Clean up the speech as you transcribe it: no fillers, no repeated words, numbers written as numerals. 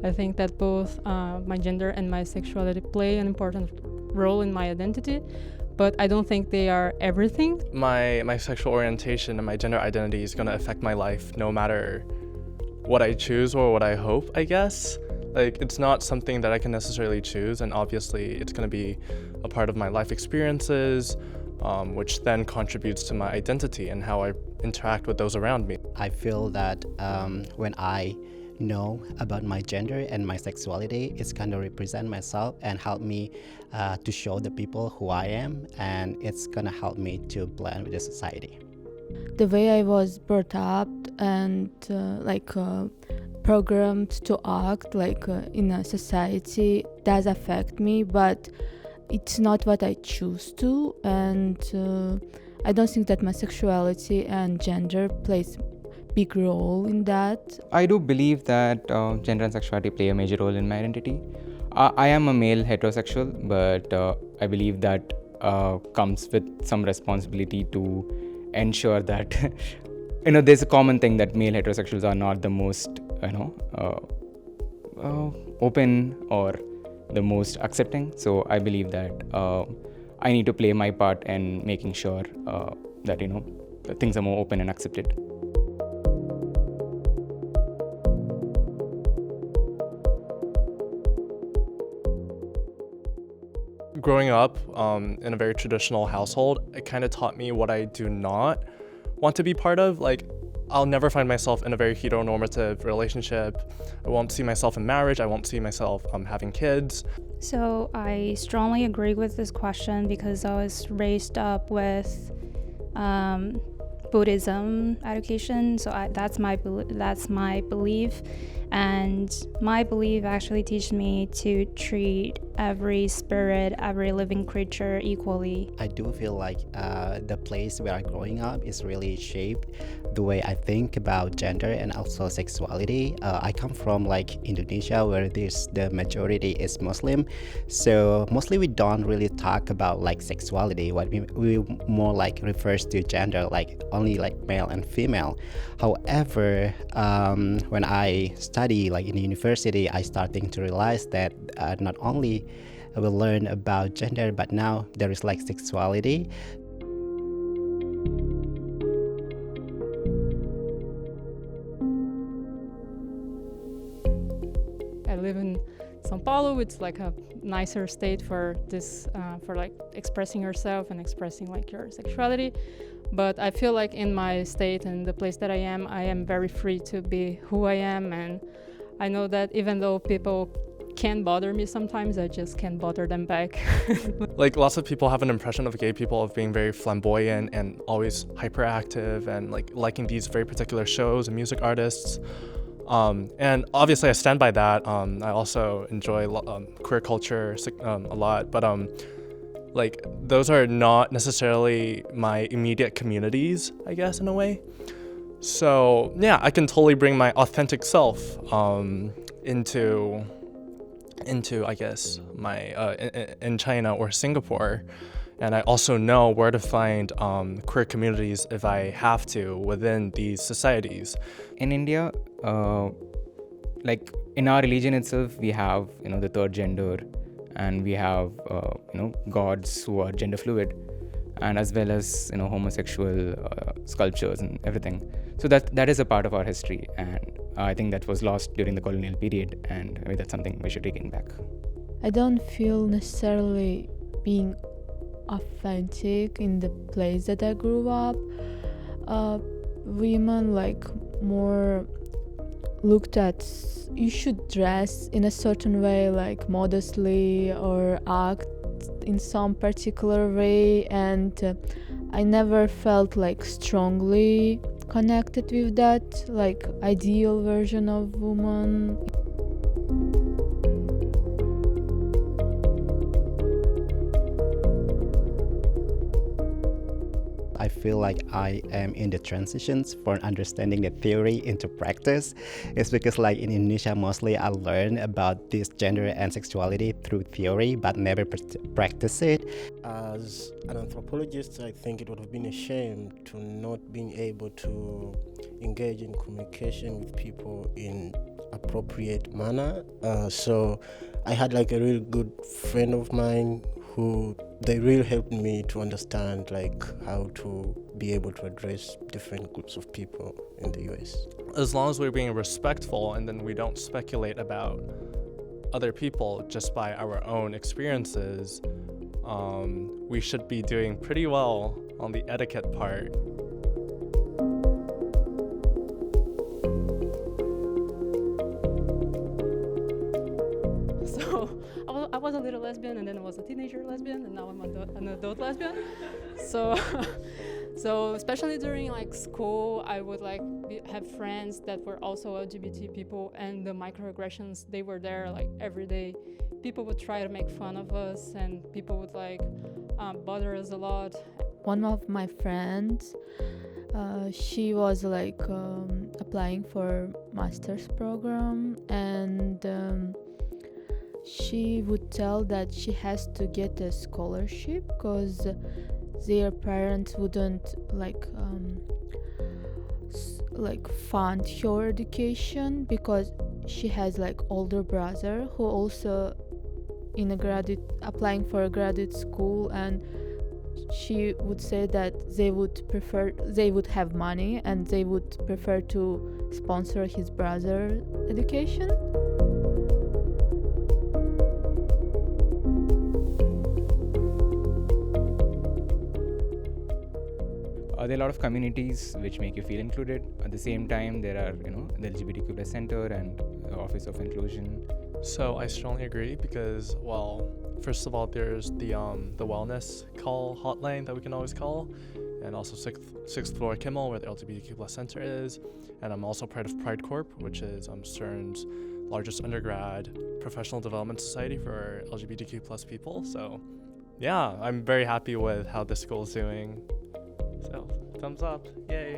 I think that both my gender and my sexuality play an important role in my identity, but I don't think they are everything. My sexual orientation and my gender identity is going to affect my life no matter what I choose or what I hope, I guess. Like, it's not something that I can necessarily choose, and obviously it's going to be a part of my life experiences, which then contributes to my identity and how I interact with those around me. I feel that when I know about my gender and my sexuality, it's kind of represent myself and help me to show the people who I am, and it's gonna help me to blend with the society. The way I was brought up and programmed to act in a society does affect me, but it's not what I choose to, and I don't think that my sexuality and gender plays big role in that. I do believe that gender and sexuality play a major role in my identity. I am a male heterosexual, but I believe that comes with some responsibility to ensure that there's a common thing that male heterosexuals are not the most open or the most accepting. So I believe that I need to play my part in making sure that things are more open and accepted. Growing up in a very traditional household, it kind of taught me what I do not want to be part of. Like, I'll never find myself in a very heteronormative relationship. I won't see myself in marriage. I won't see myself having kids. So I strongly agree with this question because I was raised up with Buddhism education. So that's my belief, and my belief actually teaches me to treat every spirit, every living creature equally. I do feel like the place where I'm growing up is really shaped the way I think about gender and also sexuality. I come from Indonesia, where the majority is Muslim, so mostly we don't really talk about sexuality. What we more refers to gender, only male and female. However, when I study in university, I starting to realize that not only we learn about gender, but now there is sexuality. I live in São Paulo. It's a nicer state for this, for expressing yourself and expressing your sexuality. But I feel in my state and the place that I am very free to be who I am, and I know that even though people can bother me sometimes, I just can't bother them back. Lots of people have an impression of gay people of being very flamboyant and always hyperactive and liking these very particular shows and music artists. And obviously I stand by that. I also enjoy queer culture a lot, but those are not necessarily my immediate communities, I guess, in a way. So yeah, I can totally bring my authentic self into I guess my in China or Singapore, and I also know where to find queer communities if I have to within these societies. In India, in our religion itself, we have the third gender, and we have gods who are gender fluid, and as well as homosexual sculptures and everything. So that is a part of our history, and I think that was lost during the colonial period, and maybe that's something we should regain back. I don't feel necessarily being authentic in the place that I grew up. Women more looked at, you should dress in a certain way, modestly, or act in some particular way, and I never felt strongly connected with that ideal version of woman. I feel like I am in the transitions for understanding the theory into practice. It's because in Indonesia, mostly I learn about this gender and sexuality through theory, but never practice it. As an anthropologist, I think it would have been a shame to not being able to engage in communication with people in appropriate manner. So I had like a real good friend of mine who they really helped me to understand like how to be able to address different groups of people in the US. As long as we're being respectful and then we don't speculate about other people just by our own experiences, we should be doing pretty well on the etiquette part. So I was a little lesbian, and then I was a teenager lesbian, and now I'm an adult lesbian. So so especially during like school, I would like have friends that were also LGBT people, and the microaggressions, they were there like every day. People would try to make fun of us, and people would like bother us a lot. One of my friends, she was like applying for master's program, and she would tell that she has to get a scholarship because their parents wouldn't like fund her education, because she has like older brother who also in a applying for a graduate school, and she would say that they would have money and they would prefer to sponsor his brother education. There are a lot of communities which make you feel included. At the same time, there are the LGBTQ plus center and the Office of Inclusion. So I strongly agree because, well, first of all, there's the wellness call hotline that we can always call, and also sixth floor Kimmel, where the LGBTQ plus center is. And I'm also part of Pride Corp, which is CERN's largest undergrad professional development society for LGBTQ plus people. So yeah, I'm very happy with how this school is doing. So thumbs up, yay.